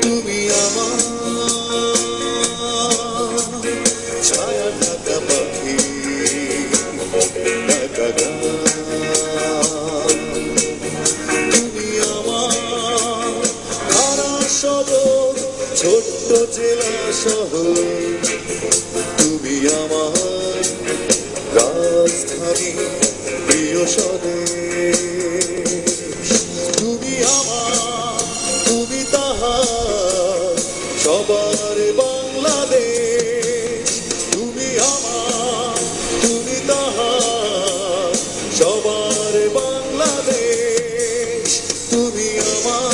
তুমি আমার ছায়া ঢাকা পাখি, ঢাকা গান। তুমি আমার ধারা সদর, ছোট্ট জেলা শহর। তুমি আমার রাজধানী, প্রিয় স্বদেশ। তুমি আমার, তুমি তাহার, সবার বাংলাদেশ। তুমি আমার, তুমি তাহার, সবার বাংলাদেশ। তুমি আমার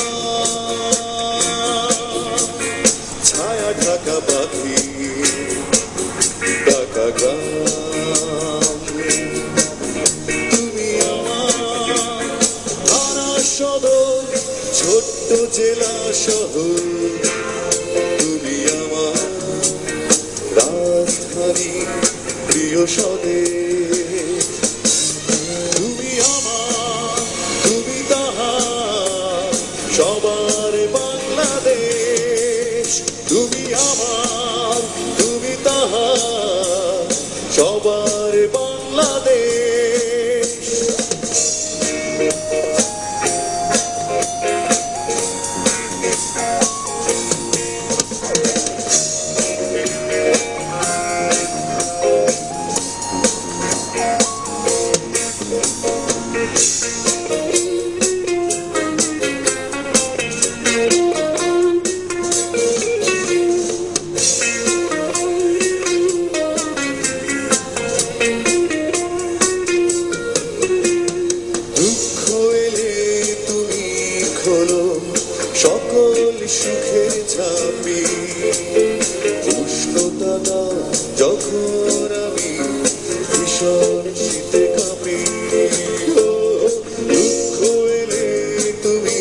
ছায়া ঢাকা পাখি, ঢাকা গ্রাম। তুমি আমার ধারা সদর, ছোট্ট জেলা শহর। তুমি আমার রাজধানী, প্রিয় স্বদেশ। তুমি আমার, তুমি তাহার, সবার বাংলাদেশ। তুমি আমার, তুমি তাহার, সবার বাংলাদেশ। দুঃখ এলে তুমি খোলো সকল সুখের চাবি। উষ্ণতা দাও যখন আমি ভীষণ শীতে কাঁপি। দুঃখ এলে তুমি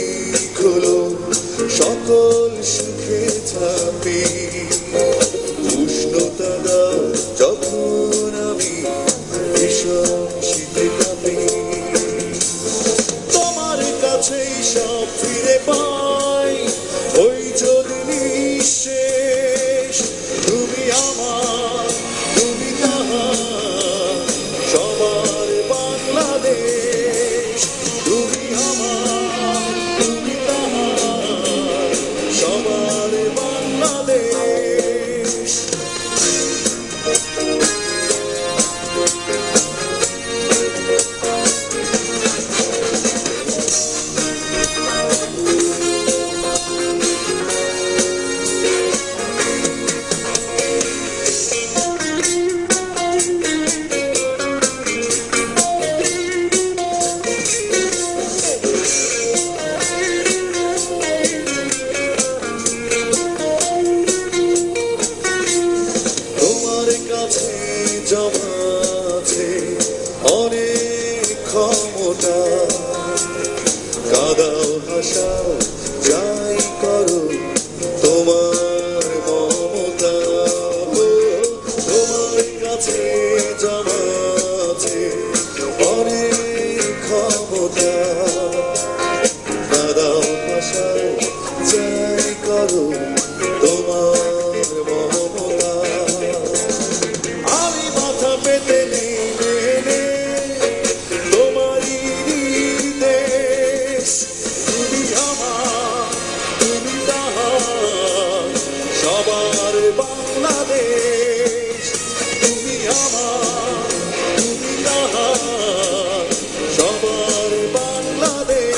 খোলো সকল সুখের চাবি। উষ্ণতা দাও যখন আমি ভীষণ শীতে কাঁপি। তোমার কাছেই সব ফিরে পাই, ওই যদি নিঃশেষ। তুমি আমার, তুমি তাহার, সবার বাংলাদেশ। তুমি আমার, তুমি তাহার, সবার বাংলাদেশ। তোমার কাছে জমা আছে অনেক ক্ষমতা। কাদাও হাসাও যাই করো তোমার মমতা। তোমার কাছে জমা আছে অনেক ক্ষমতা। কাদাও হাসাও যাই করো তোমার মমতা। আমি মাথা পেতে নেমে তোমারই নির্দেশ। তুমি আমার, তুমি তাহার, সবার বাংলাদেশ। তুমি আমার, তুমি তাহার, সবার বাংলাদেশ।